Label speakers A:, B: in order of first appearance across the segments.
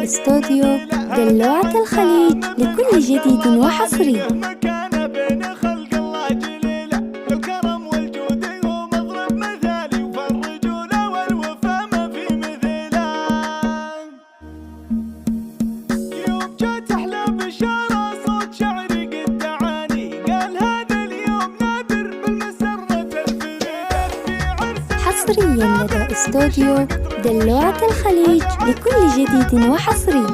A: استوديو دلوعة الخليج لكل جديد وحصري. حصرياً لدى استوديو دلوعة الخليج لكل جديد وحصري.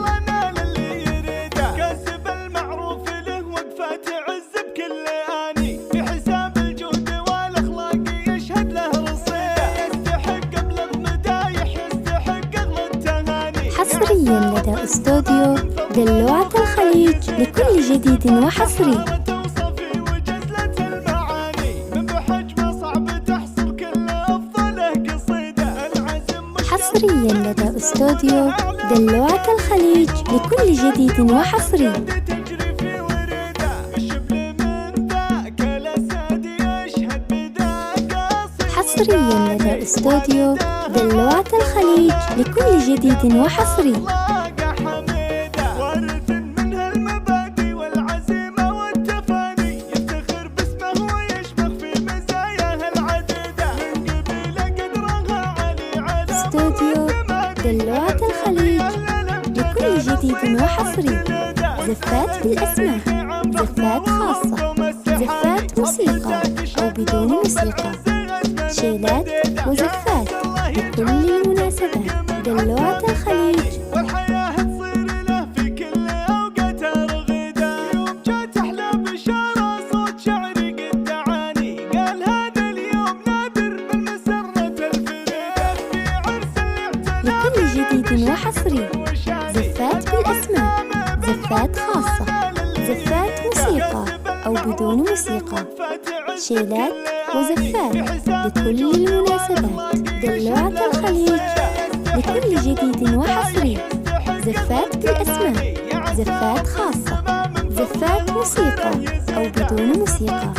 B: كسب المعروف له وقفات عز بكل آني، بحساب الجهد والأخلاق يشهد له رصيد، يستحق أبلغ مدايح يستحق أغلى التهاني.
A: حصرياً لدى استوديو دلوعة الخليج لكل جديد وحصري. حصرياً لدى استوديو دلوعة الخليج لكل جديد وحصري. حصرياً لدى استوديو دلوعة الخليج لكل جديد وحصري. استوديو دلوعة الخليج لكل جديد وحصري. زفات بالأسماء، زفات خاصة، زفات موسيقى أو بدون موسيقى، شيلات وزفات لكل المناسبات. دلوعة الخليج.
B: والحياة تصير له في كل أوقات رغيدة، يوم جات أحلى بشارة صوت شعري قد دعاني، قال هذا اليوم نادر بالمسرة الفريدة، في عرس اللي
A: لكل جديد وحصري. زفات بالأسماء، زفات خاصة، زفات موسيقى أو بدون موسيقى، شيلات وزفات لكل المناسبات. دلوعة الخليج لكل جديد وحصري. زفات بالأسماء، زفات خاصة، زفات موسيقى أو بدون موسيقى،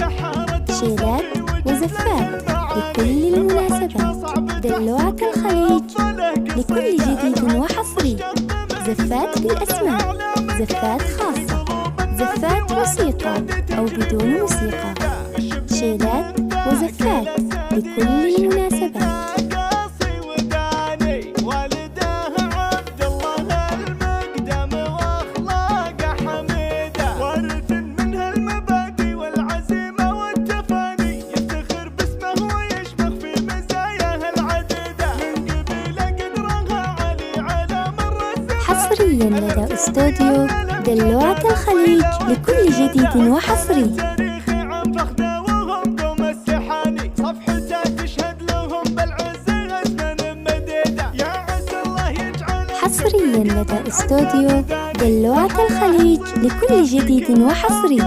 A: شيلات وزفات لكل المناسبات. دلوعة الخليج لكل جديد وحصري. زفات بالأسماء، زفات خاصة، زفات موسيقى أو بدون موسيقى، شيلات وزفات لكل المناسبات. حصرياً لدى استوديو دلوعة الخليج لكل جديد وحصري. حصرياً لدى استوديو دلوعة الخليج لكل جديد وحصري.